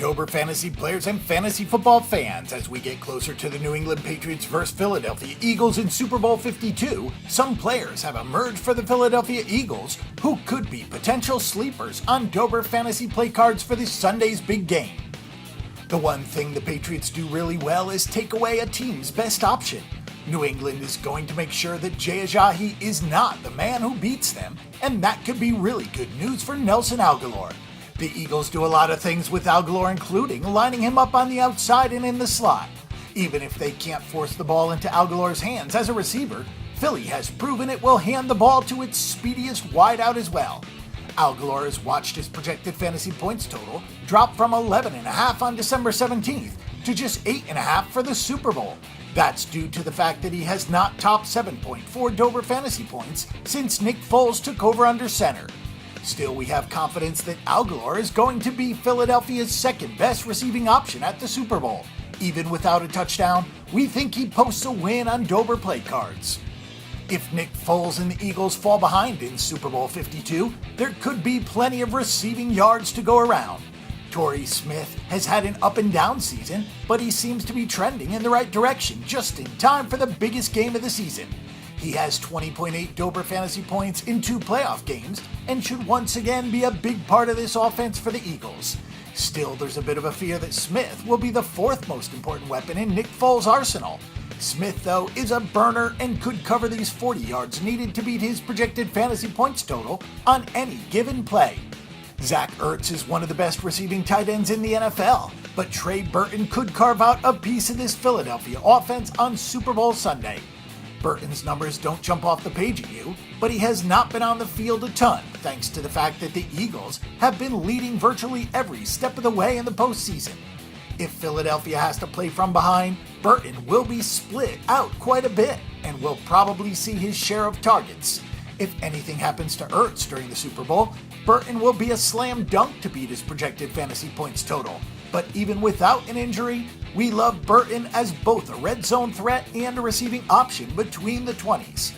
Dober fantasy players and fantasy football fans. As we get closer to the New England Patriots vs. Philadelphia Eagles in Super Bowl 52, some players have emerged for the Philadelphia Eagles who could be potential sleepers on Dober fantasy play cards for this Sunday's big game. The one thing the Patriots do really well is take away a team's best option. New England is going to make sure that Jay Ajayi is not the man who beats them, and that could be really good news for Nelson Agholor. The Eagles do a lot of things with Agholor, including lining him up on the outside and in the slot. Even if they can't force the ball into Agholor's hands as a receiver, Philly has proven it will hand the ball to its speediest wideout as well. Agholor has watched his projected fantasy points total drop from 11.5 on December 17th to just 8.5 for the Super Bowl. That's due to the fact that he has not topped 7.4 Dober Fantasy Points since Nick Foles took over under center. Still, we have confidence that Agholor is going to be Philadelphia's second best receiving option at the Super Bowl. Even without a touchdown, we think he posts a win on Dober play cards. If Nick Foles and the Eagles fall behind in Super Bowl 52, there could be plenty of receiving yards to go around. Torrey Smith has had an up and down season, but he seems to be trending in the right direction just in time for the biggest game of the season. He has 20.8 Dober fantasy points in 2 playoff games and should once again be a big part of this offense for the Eagles. Still, there's a bit of a fear that Smith will be the 4th most important weapon in Nick Foles' arsenal. Smith, though, is a burner and could cover these 40 yards needed to beat his projected fantasy points total on any given play. Zach Ertz is one of the best receiving tight ends in the NFL, but Trey Burton could carve out a piece of this Philadelphia offense on Super Bowl Sunday. Burton's numbers don't jump off the page at you, but he has not been on the field a ton thanks to the fact that the Eagles have been leading virtually every step of the way in the postseason. If Philadelphia has to play from behind, Burton will be split out quite a bit and will probably see his share of targets. If anything happens to Ertz during the Super Bowl, Burton will be a slam dunk to beat his projected fantasy points total. But even without an injury, we love Burton as both a red zone threat and a receiving option between the 20s.